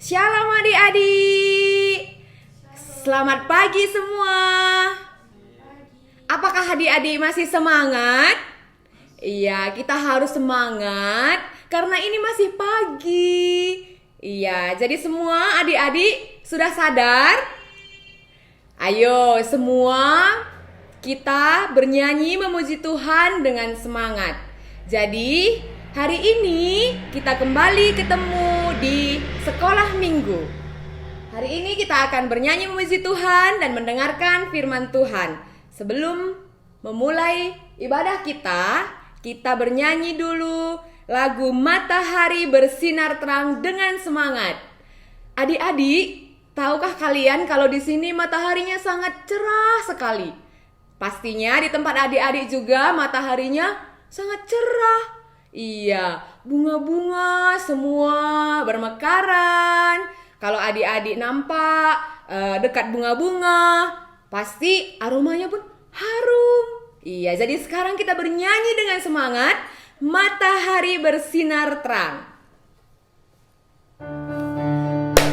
Shalom adik-adik. Selamat pagi semua. Apakah adik-adik masih semangat? Iya, kita harus semangat karena ini masih pagi. Iya, jadi semua adik-adik sudah sadar? Ayo semua kita bernyanyi memuji Tuhan dengan semangat. Jadi hari ini kita kembali ketemu di sekolah minggu. Hari ini kita akan bernyanyi memuji Tuhan dan mendengarkan firman Tuhan. Sebelum memulai ibadah kita bernyanyi dulu lagu Matahari Bersinar Terang dengan semangat. Adik-adik, tahukah kalian kalau di sini mataharinya sangat cerah sekali? Pastinya di tempat adik-adik juga mataharinya sangat cerah. Iya, bunga-bunga semua bermekaran. Kalau adik-adik nampak dekat bunga-bunga, pasti aromanya pun harum. Iya, jadi sekarang kita bernyanyi dengan semangat, Matahari Bersinar Terang.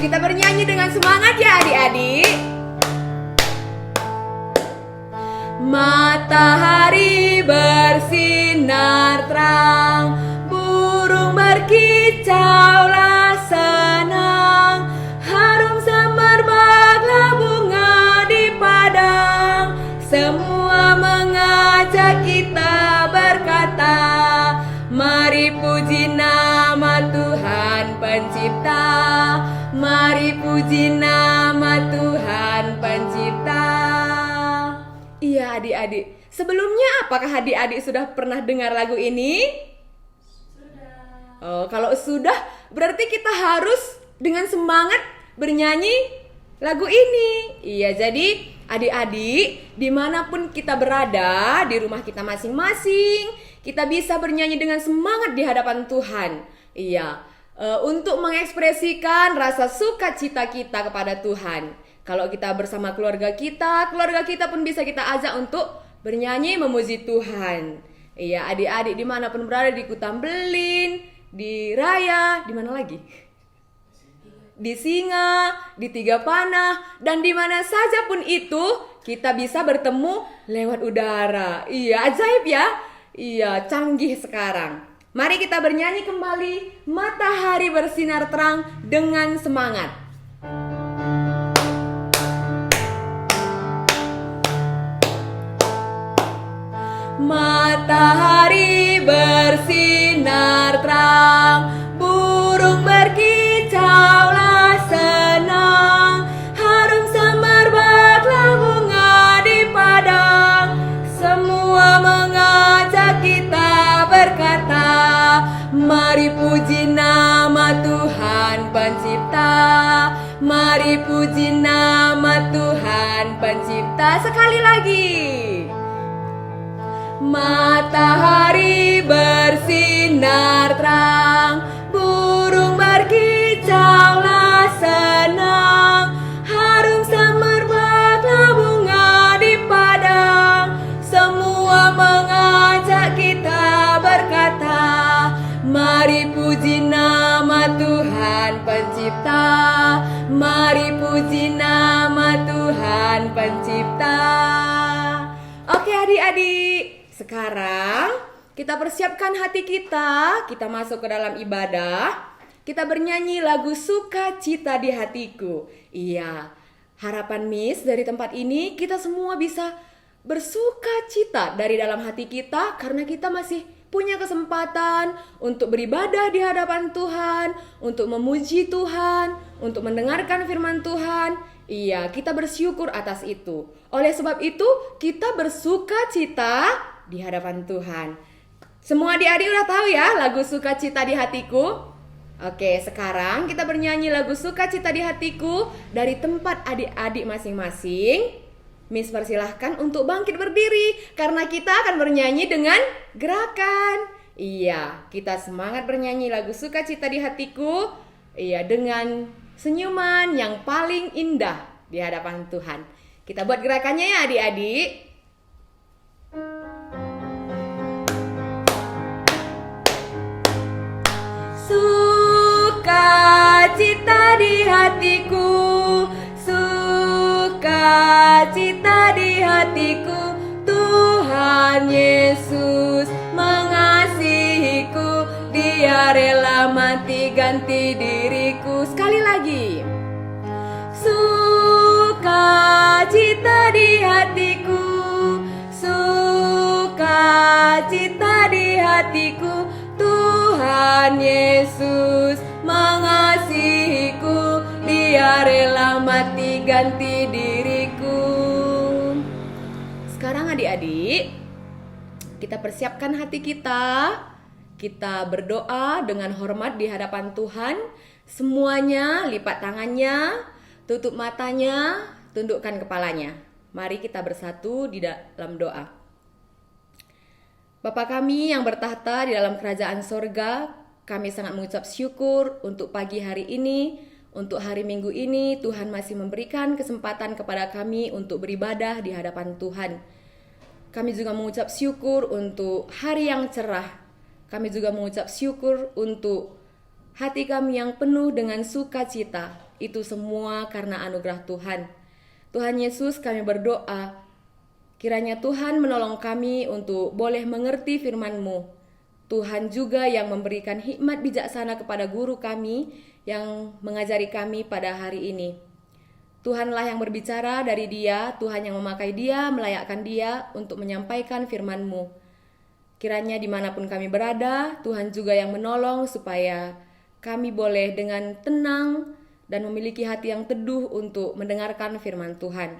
Kita bernyanyi dengan semangat ya adik-adik. Matahari bersinar terang, burung berkicaulah senang, harum semerbaklah bunga di padang. Semua mengajak kita berkata, mari puji nama Tuhan Pencipta, mari puji nama Tuhan Pencipta. Iya adik-adik, sebelumnya apakah adik-adik sudah pernah dengar lagu ini? Sudah. Oh, kalau sudah berarti kita harus dengan semangat bernyanyi lagu ini. Iya, jadi adik-adik dimanapun kita berada, di rumah kita masing-masing, kita bisa bernyanyi dengan semangat di hadapan Tuhan. Iya, untuk mengekspresikan rasa sukacita kita kepada Tuhan. Kalau kita bersama keluarga kita pun bisa kita ajak untuk bernyanyi memuji Tuhan. Iya, adik-adik dimanapun berada, di Kutambelin, di Raya, di mana lagi? Di Singa, di Tiga Panah, dan di mana saja pun itu kita bisa bertemu lewat udara. Iya, ajaib ya. Iya, canggih sekarang. Mari kita bernyanyi kembali Matahari Bersinar Terang dengan semangat. Matahari bersinar terang, burung berkicaulah senang, harum semerbaklah bunga di padang. Semua mengajak kita berkata, mari puji nama Tuhan Pencipta, mari puji nama Tuhan Pencipta. Sekali lagi. Matahari bersinar terang, burung berkicaulah senang, harum semerbaklah bunga di padang. Semua mengajak kita berkata, mari puji nama Tuhan Pencipta, mari puji nama Tuhan Pencipta. Oke adik-adik, sekarang kita persiapkan hati kita masuk ke dalam ibadah. Kita bernyanyi lagu Sukacita di Hatiku. Iya, harapan Miss dari tempat ini kita semua bisa bersukacita dari dalam hati kita karena kita masih punya kesempatan untuk beribadah di hadapan Tuhan, untuk memuji Tuhan, untuk mendengarkan firman Tuhan. Iya, kita bersyukur atas itu. Oleh sebab itu, kita bersukacita di hadapan Tuhan. Semua adik-adik udah tahu ya lagu Sukacita di Hatiku? Oke, sekarang kita bernyanyi lagu Sukacita di Hatiku dari tempat adik-adik masing-masing. Miss persilahkan untuk bangkit berdiri karena kita akan bernyanyi dengan gerakan. Iya, kita semangat bernyanyi lagu Sukacita di Hatiku. Iya, dengan senyuman yang paling indah di hadapan Tuhan. Kita buat gerakannya ya adik-adik. Sukacita di hatiku, sukacita di hatiku. Tuhan Yesus mengasihiku, Dia rela mati ganti diriku. Sekali lagi. Sukacita di hatiku, sukacita di hatiku. Tuhan Yesus mengasihiku, Dia rela mati ganti diriku. Sekarang adik-adik, kita persiapkan hati kita. Kita berdoa dengan hormat di hadapan Tuhan. Semuanya lipat tangannya, tutup matanya, tundukkan kepalanya. Mari kita bersatu di dalam doa. Bapa kami yang bertahta di dalam kerajaan sorga, kami sangat mengucap syukur untuk pagi hari ini, untuk hari Minggu ini. Tuhan masih memberikan kesempatan kepada kami untuk beribadah di hadapan Tuhan. Kami juga mengucap syukur untuk hari yang cerah. Kami juga mengucap syukur untuk hati kami yang penuh dengan sukacita. Itu semua karena anugerah Tuhan. Tuhan Yesus, kami berdoa, kiranya Tuhan menolong kami untuk boleh mengerti firman-Mu. Tuhan juga yang memberikan hikmat bijaksana kepada guru kami yang mengajari kami pada hari ini. Tuhanlah yang berbicara dari Dia, Tuhan yang memakai Dia, melayakkan Dia untuk menyampaikan firman-Mu. Kiranya dimanapun kami berada, Tuhan juga yang menolong supaya kami boleh dengan tenang dan memiliki hati yang teduh untuk mendengarkan firman Tuhan.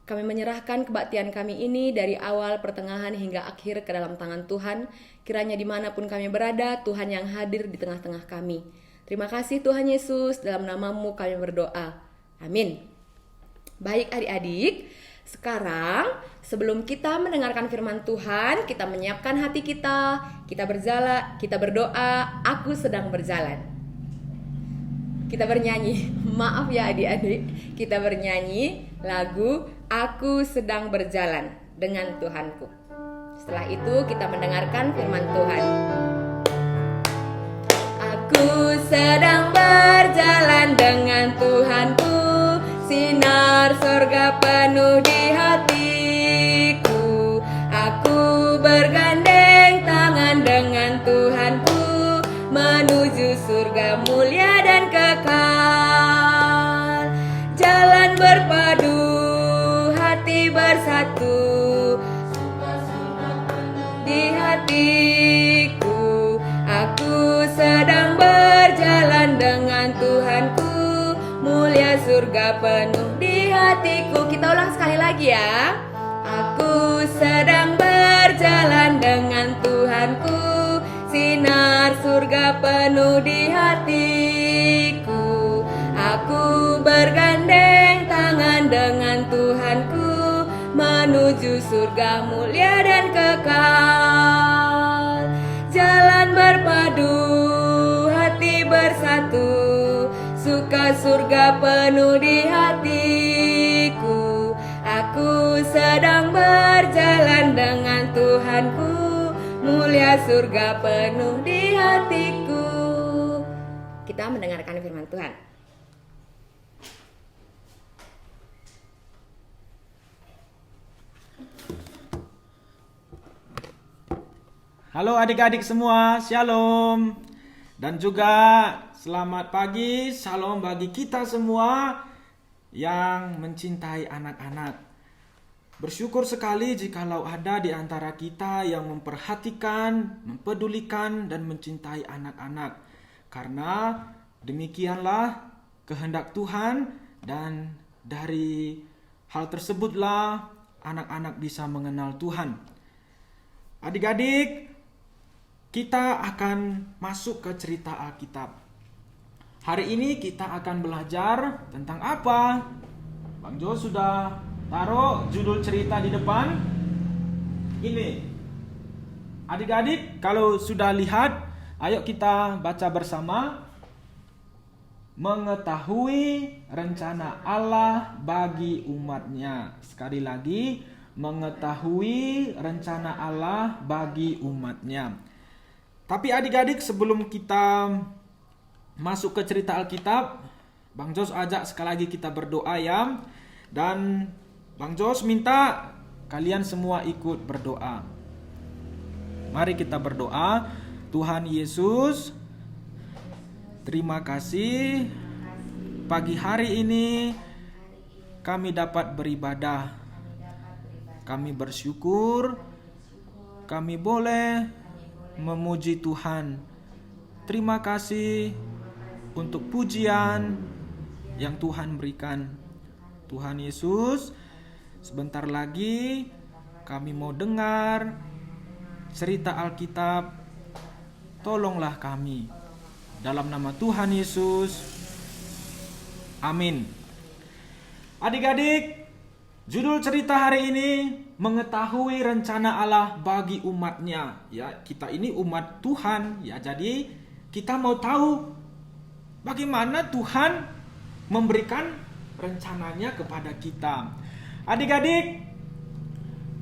Kami menyerahkan kebaktian kami ini dari awal, pertengahan hingga akhir ke dalam tangan Tuhan. Kiranya dimanapun kami berada, Tuhan yang hadir di tengah-tengah kami. Terima kasih Tuhan Yesus, dalam nama-Mu kami berdoa. Amin. Baik adik-adik, sekarang sebelum kita mendengarkan firman Tuhan, kita menyiapkan hati kita berdoa, aku sedang berjalan. Kita bernyanyi, maaf ya adik-adik, kita bernyanyi lagu Aku Sedang Berjalan dengan Tuhanku. Setelah itu kita mendengarkan firman Tuhan. Aku sedang berjalan dengan Tuhanku, sinar sorga penuh di hatiku. Aku bergandeng tangan dengan Tuhanku, menuju surga mulia dan kekal. Jalan berpadu, hati bersatu, di hatiku. Aku sedang berjalan dengan Tuhanku, mulia surga penuh di hatiku. Kita ulang sekali lagi ya. Aku sedang berjalan dengan Tuhanku, sinar surga penuh di hatiku. Aku bergandeng tangan dengan Tuhanku, menuju surga mulia dan kekal. Jalan berpadu, hati bersatu, suka surga penuh di hatiku. Aku sedang berjalan dengan Tuhanku, mulia surga penuh di hatiku. Kita mendengarkan firman Tuhan. Halo adik-adik semua, shalom. Dan juga selamat pagi, shalom bagi kita semua yang mencintai anak-anak. Bersyukur sekali jikalau ada di antara kita yang memperhatikan, mempedulikan, dan mencintai anak-anak. Karena demikianlah kehendak Tuhan, dan dari hal tersebutlah anak-anak bisa mengenal Tuhan. Adik-adik, kita akan masuk ke cerita Alkitab. Hari ini kita akan belajar tentang apa? Bang Jo sudah taruh judul cerita di depan. Ini. Adik-adik, kalau sudah lihat, ayo kita baca bersama. Mengetahui rencana Allah bagi umatnya. Sekali lagi, mengetahui rencana Allah bagi umatnya. Tapi adik-adik, sebelum kita masuk ke cerita Alkitab, Bang Jos ajak sekali lagi kita berdoa ya. Dan Bang Jos minta kalian semua ikut berdoa. Mari kita berdoa. Tuhan Yesus, terima kasih pagi hari ini kami dapat beribadah. Kami bersyukur kami boleh memuji Tuhan. Terima kasih untuk pujian yang Tuhan berikan. Tuhan Yesus, sebentar lagi kami mau dengar cerita Alkitab. Tolonglah kami. Dalam nama Tuhan Yesus. Amin. Adik-adik, judul cerita hari ini mengetahui rencana Allah bagi umatnya. Ya, kita ini umat Tuhan. Ya, jadi kita mau tahu bagaimana Tuhan memberikan rencananya kepada kita. Adik-adik,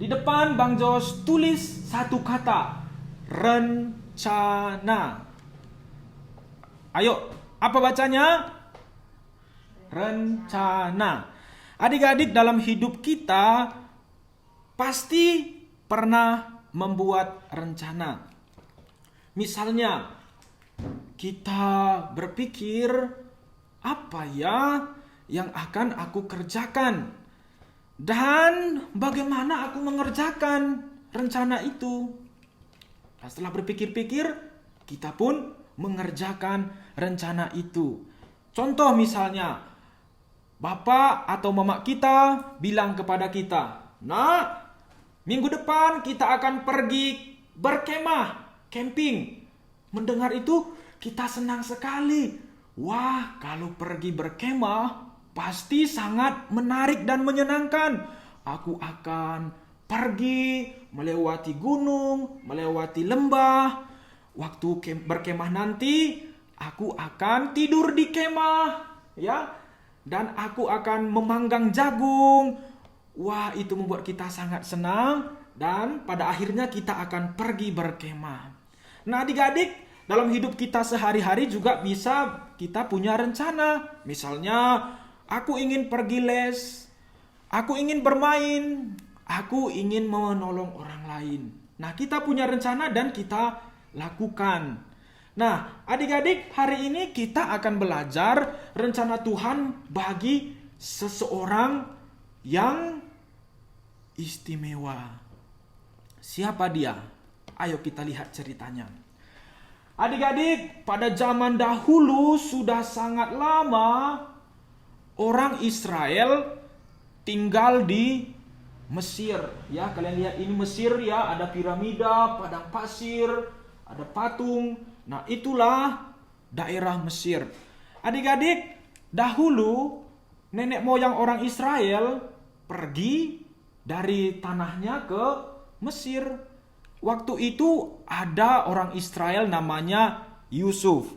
di depan Bang Jos tulis satu kata, rencana. Ayo, apa bacanya? Rencana. Adik-adik, dalam hidup kita pasti pernah membuat rencana. Misalnya, kita berpikir, apa ya yang akan aku kerjakan? Dan bagaimana aku mengerjakan rencana itu? Dan setelah berpikir-pikir, kita pun mengerjakan rencana itu. Contoh misalnya, bapak atau mama kita bilang kepada kita, "Nak, minggu depan kita akan pergi berkemah, camping." Mendengar itu, kita senang sekali. Wah, kalau pergi berkemah, pasti sangat menarik dan menyenangkan. Aku akan pergi melewati gunung, melewati lembah. Waktu berkemah nanti, aku akan tidur di kemah, ya. Dan aku akan memanggang jagung. Wah, itu membuat kita sangat senang. Dan pada akhirnya kita akan pergi berkemah. Nah, adik-adik, dalam hidup kita sehari-hari juga bisa kita punya rencana. Misalnya, aku ingin pergi les, aku ingin bermain, aku ingin menolong orang lain. Nah, kita punya rencana dan kita lakukan. Nah, adik-adik, hari ini kita akan belajar rencana Tuhan bagi seseorang yang istimewa. Siapa dia? Ayo kita lihat ceritanya. Adik-adik, pada zaman dahulu sudah sangat lama orang Israel tinggal di Mesir. Ya, kalian lihat ini Mesir ya, ada piramida, padang pasir, ada patung. Nah, itulah daerah Mesir. Adik-adik, dahulu nenek moyang orang Israel pergi dari tanahnya ke Mesir. Waktu itu ada orang Israel namanya Yusuf.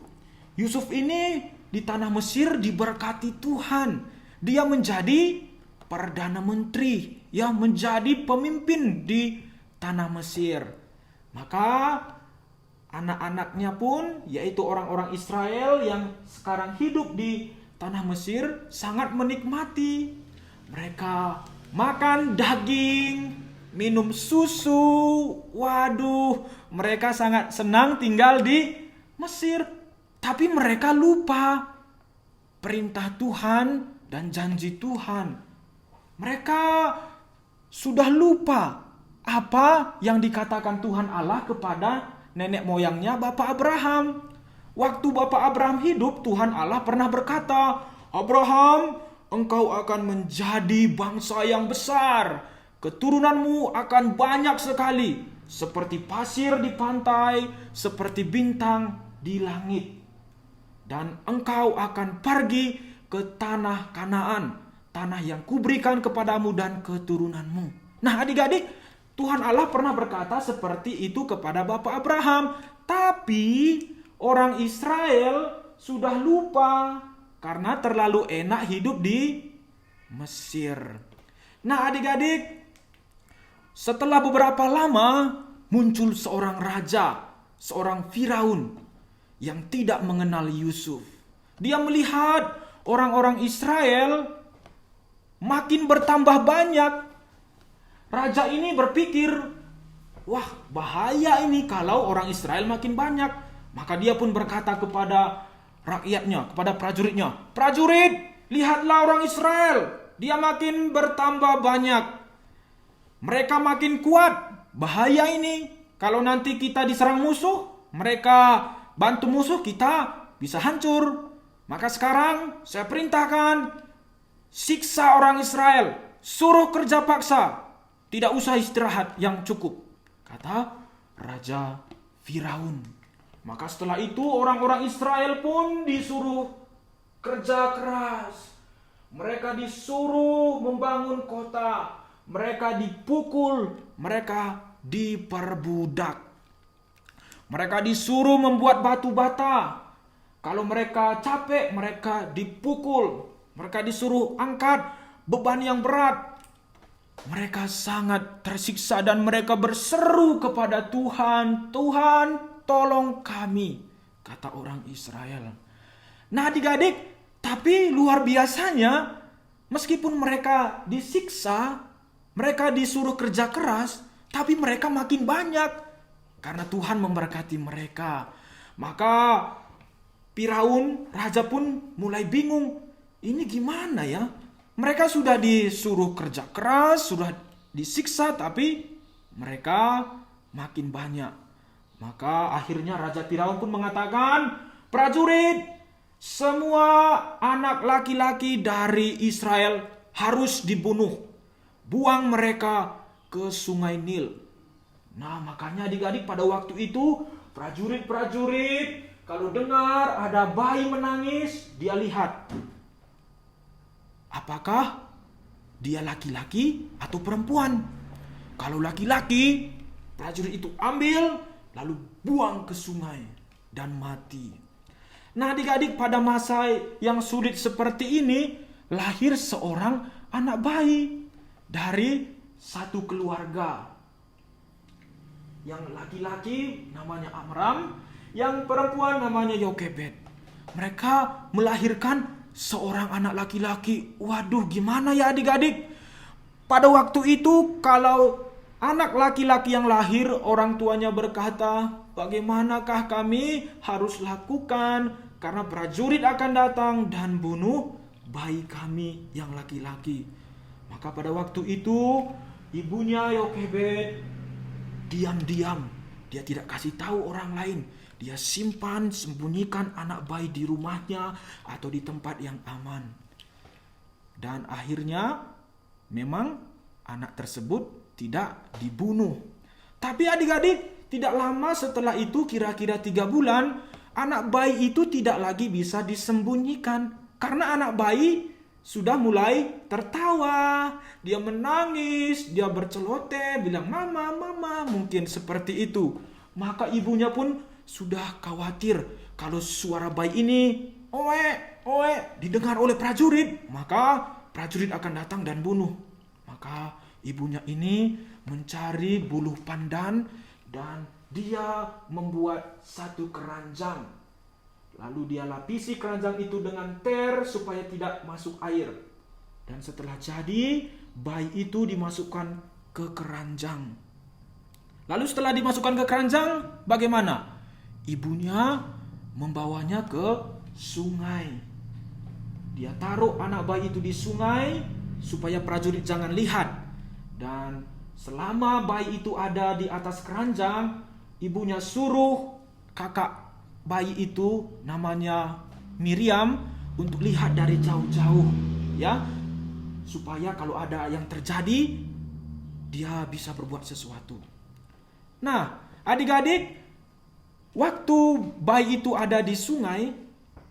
Yusuf ini di tanah Mesir diberkati Tuhan. Dia menjadi perdana menteri, ya, menjadi pemimpin di tanah Mesir. Maka anak-anaknya pun, yaitu orang-orang Israel yang sekarang hidup di tanah Mesir, sangat menikmati. Mereka makan daging, minum susu. Waduh, mereka sangat senang tinggal di Mesir. Tapi mereka lupa perintah Tuhan dan janji Tuhan. Mereka sudah lupa apa yang dikatakan Tuhan Allah kepada nenek moyangnya Bapak Abraham. Waktu Bapak Abraham hidup, Tuhan Allah pernah berkata, "Abraham, engkau akan menjadi bangsa yang besar. Keturunanmu akan banyak sekali, seperti pasir di pantai, seperti bintang di langit. Dan engkau akan pergi ke tanah Kanaan, tanah yang kuberikan kepadamu dan keturunanmu." Nah, adik-adik, Tuhan Allah pernah berkata seperti itu kepada Bapak Abraham. Tapi orang Israel sudah lupa karena terlalu enak hidup di Mesir. Nah, adik-adik, setelah beberapa lama muncul seorang raja, seorang Firaun yang tidak mengenal Yusuf. Dia melihat, orang-orang Israel makin bertambah banyak. Raja ini berpikir, wah bahaya ini kalau orang Israel makin banyak. Maka dia pun berkata kepada rakyatnya, kepada prajuritnya, prajurit, lihatlah orang Israel, dia makin bertambah banyak. Mereka makin kuat, bahaya ini. Kalau nanti kita diserang musuh, mereka bantu musuh, kita bisa hancur. Maka sekarang saya perintahkan, siksa orang Israel, suruh kerja paksa, tidak usah istirahat yang cukup, kata Raja Firaun. Maka setelah itu orang-orang Israel pun disuruh kerja keras. Mereka disuruh membangun kota, mereka dipukul, mereka diperbudak. Mereka disuruh membuat batu bata. Kalau mereka capek, mereka dipukul. Mereka disuruh angkat beban yang berat. Mereka sangat tersiksa dan mereka berseru kepada Tuhan, Tuhan tolong kami, kata orang Israel. Nah adik-adik, tapi luar biasanya, meskipun mereka disiksa, mereka disuruh kerja keras, tapi mereka makin banyak karena Tuhan memberkati mereka. Maka Firaun, raja pun mulai bingung. Ini gimana ya? Mereka sudah disuruh kerja keras, sudah disiksa, tapi mereka makin banyak. Maka akhirnya Raja Firaun pun mengatakan, prajurit, semua anak laki-laki dari Israel harus dibunuh. Buang mereka ke sungai Nil. Nah makanya adik-adik pada waktu itu prajurit-prajurit kalau dengar ada bayi menangis, dia lihat apakah dia laki-laki atau perempuan. Kalau laki-laki, prajurit itu ambil lalu buang ke sungai dan mati. Nah adik-adik, pada masa yang sulit seperti ini lahir seorang anak bayi dari satu keluarga. Yang laki-laki namanya Amram, yang perempuan namanya Yokebed. Mereka melahirkan seorang anak laki-laki. Waduh, gimana ya adik-adik? Pada waktu itu kalau anak laki-laki yang lahir, orang tuanya berkata, bagaimanakah kami harus lakukan? Karena prajurit akan datang dan bunuh bayi kami yang laki-laki. Maka pada waktu itu ibunya Yokebed diam-diam, dia tidak kasih tahu orang lain. Dia simpan, sembunyikan anak bayi di rumahnya atau di tempat yang aman. Dan akhirnya memang anak tersebut tidak dibunuh. Tapi adik-adik, tidak lama setelah itu, kira-kira 3 bulan, anak bayi itu tidak lagi bisa disembunyikan. Karena anak bayi sudah mulai tertawa, dia menangis, dia berceloteh, bilang mama, mama, mungkin seperti itu. Maka ibunya pun sudah khawatir kalau suara bayi ini oe, oe didengar oleh prajurit, maka prajurit akan datang dan bunuh. Maka ibunya ini mencari buluh pandan dan dia membuat satu keranjang. Lalu dia lapisi keranjang itu dengan ter supaya tidak masuk air. Dan setelah jadi, bayi itu dimasukkan ke keranjang. Lalu setelah dimasukkan ke keranjang, bagaimana? Ibunya membawanya ke sungai. Dia taruh anak bayi itu di sungai supaya prajurit jangan lihat. Dan selama bayi itu ada di atas keranjang, ibunya suruh kakak bayi itu namanya Miriam untuk lihat dari jauh-jauh, ya, supaya kalau ada yang terjadi dia bisa berbuat sesuatu. Nah, adik-adik, waktu bayi itu ada di sungai,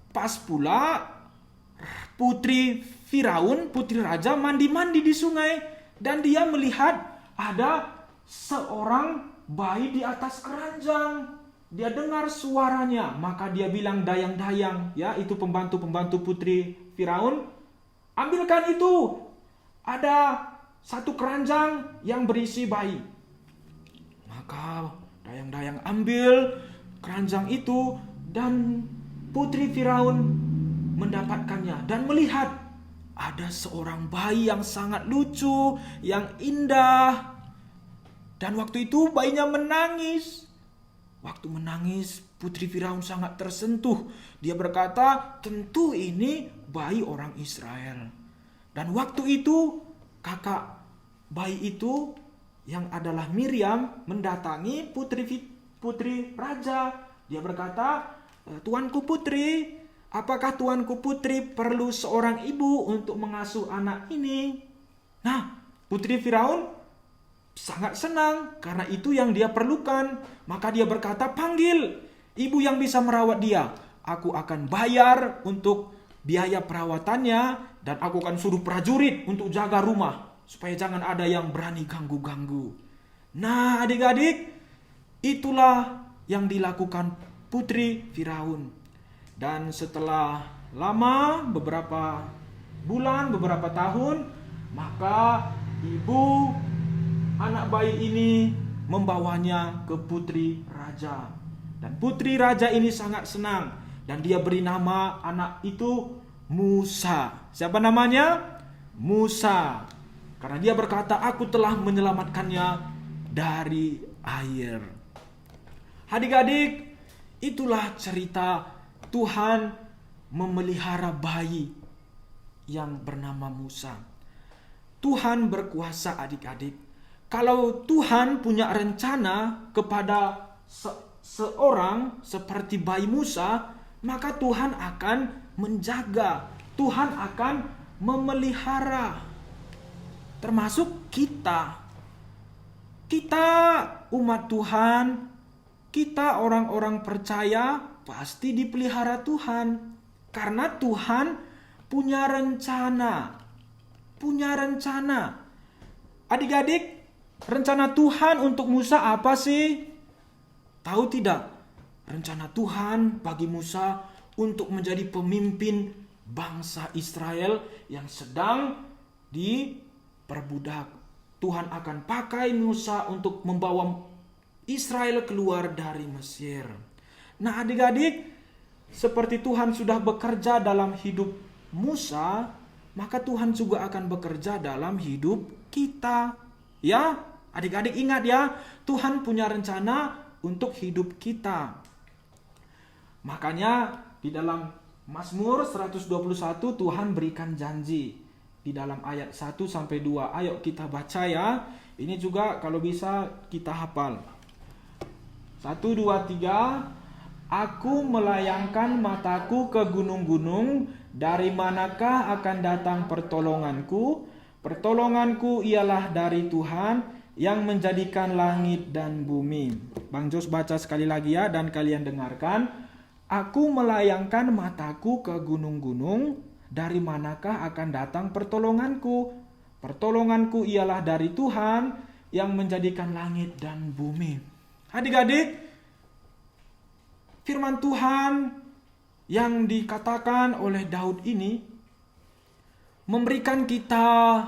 pas pula putri Firaun, putri raja mandi-mandi di sungai, dan dia melihat ada seorang bayi di atas keranjang. Dia dengar suaranya, maka dia bilang dayang-dayang, ya, itu pembantu-pembantu putri Firaun, ambilkan itu, ada satu keranjang yang berisi bayi. Maka dayang-dayang ambil keranjang itu dan putri Firaun mendapatkannya dan melihat ada seorang bayi yang sangat lucu, yang indah. Dan waktu itu bayinya menangis. Waktu menangis, putri Firaun sangat tersentuh. Dia berkata, tentu ini bayi orang Israel. Dan waktu itu kakak bayi itu yang adalah Miriam mendatangi putri raja. Dia berkata, tuanku putri, apakah tuanku putri perlu seorang ibu untuk mengasuh anak ini? Nah, putri Firaun sangat senang karena itu yang dia perlukan. Maka dia berkata, panggil ibu yang bisa merawat dia. Aku akan bayar untuk biaya perawatannya dan aku akan suruh prajurit untuk jaga rumah supaya jangan ada yang berani ganggu-ganggu. Nah, adik-adik, itulah yang dilakukan putri Firaun. Dan setelah lama, beberapa bulan, beberapa tahun, maka ibu anak bayi ini membawanya ke putri raja. Dan putri raja ini sangat senang. Dan dia beri nama anak itu Musa. Siapa namanya? Musa. Karena dia berkata, aku telah menyelamatkannya dari air. Adik-adik, itulah cerita Tuhan memelihara bayi yang bernama Musa. Tuhan berkuasa, adik-adik. Kalau Tuhan punya rencana kepada seorang seperti bayi Musa, maka Tuhan akan menjaga, Tuhan akan memelihara. Termasuk kita. Kita umat Tuhan, kita orang-orang percaya pasti dipelihara Tuhan. Karena Tuhan punya rencana. Punya rencana. Adik-adik, rencana Tuhan untuk Musa apa sih? Tahu tidak? Rencana Tuhan bagi Musa untuk menjadi pemimpin bangsa Israel yang sedang diperbudak. Tuhan akan pakai Musa untuk membawa Israel keluar dari Mesir. Nah, adik-adik, seperti Tuhan sudah bekerja dalam hidup Musa, maka Tuhan juga akan bekerja dalam hidup kita. Ya, adik-adik ingat ya, Tuhan punya rencana untuk hidup kita. Makanya di dalam Mazmur 121 Tuhan berikan janji. Di dalam ayat 1-2. Ayo kita baca ya. Ini juga kalau bisa kita hafal. 1, 2, 3. Aku melayangkan mataku ke gunung-gunung. Dari manakah akan datang pertolonganku? Pertolonganku ialah dari Tuhan yang menjadikan langit dan bumi. Bang Jos baca sekali lagi ya dan kalian dengarkan. Aku melayangkan mataku ke gunung-gunung, dari manakah akan datang pertolonganku? Pertolonganku ialah dari Tuhan yang menjadikan langit dan bumi. Adik-adik, firman Tuhan yang dikatakan oleh Daud ini memberikan kita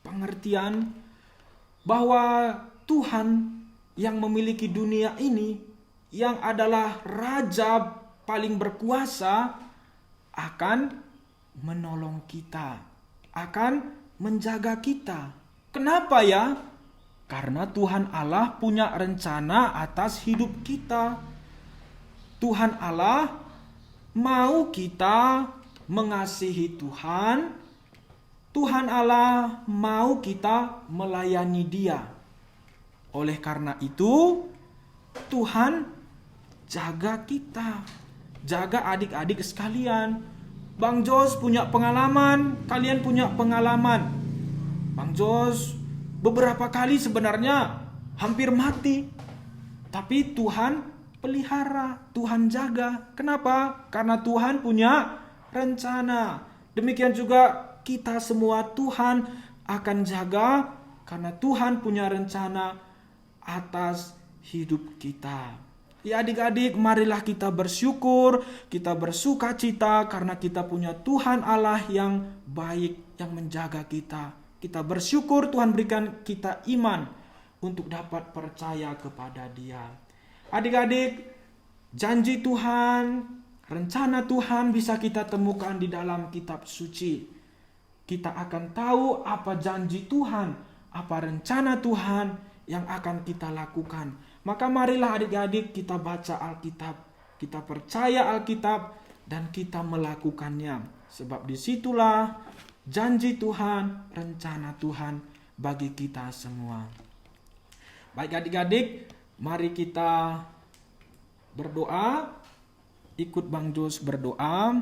pengertian bahwa Tuhan yang memiliki dunia ini, yang adalah raja paling berkuasa, akan menolong kita, akan menjaga kita. Kenapa ya? Karena Tuhan Allah punya rencana atas hidup kita. Tuhan Allah mau kita mengasihi Tuhan. Tuhan Allah mau kita melayani Dia. Oleh karena itu, Tuhan jaga kita, jaga adik-adik sekalian. Bang Jos punya pengalaman, kalian punya pengalaman. Bang Jos beberapa kali sebenarnya hampir mati, tapi Tuhan pelihara, Tuhan jaga. Kenapa? Karena Tuhan punya rencana. Demikian juga kita semua Tuhan akan jaga karena Tuhan punya rencana atas hidup kita. Ya adik-adik, marilah kita bersyukur, kita bersuka cita karena kita punya Tuhan Allah yang baik, yang menjaga kita. Kita bersyukur Tuhan berikan kita iman untuk dapat percaya kepada Dia. Adik-adik, janji Tuhan, rencana Tuhan bisa kita temukan di dalam kitab suci. Kita akan tahu apa janji Tuhan, apa rencana Tuhan yang akan kita lakukan. Maka marilah adik-adik kita baca Alkitab, kita percaya Alkitab, dan kita melakukannya. Sebab disitulah janji Tuhan, rencana Tuhan bagi kita semua. Baik adik-adik, mari kita berdoa. Ikut Bang Jos berdoa.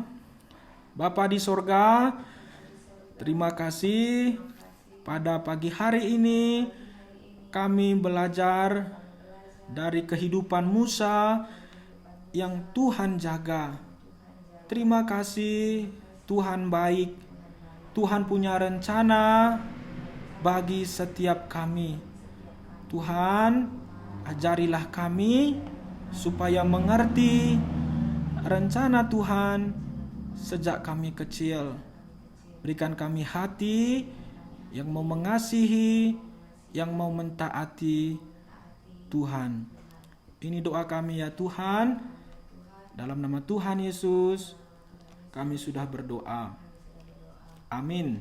Bapa di sorga, terima kasih pada pagi hari ini kami belajar dari kehidupan Musa yang Tuhan jaga. Terima kasih, Tuhan baik. Tuhan punya rencana bagi setiap kami. Tuhan, ajarilah kami supaya mengerti rencana Tuhan sejak kami kecil. Berikan kami hati yang mau mengasihi, yang mau mentaati Tuhan. Ini doa kami ya Tuhan. Dalam nama Tuhan Yesus kami sudah berdoa. Amin.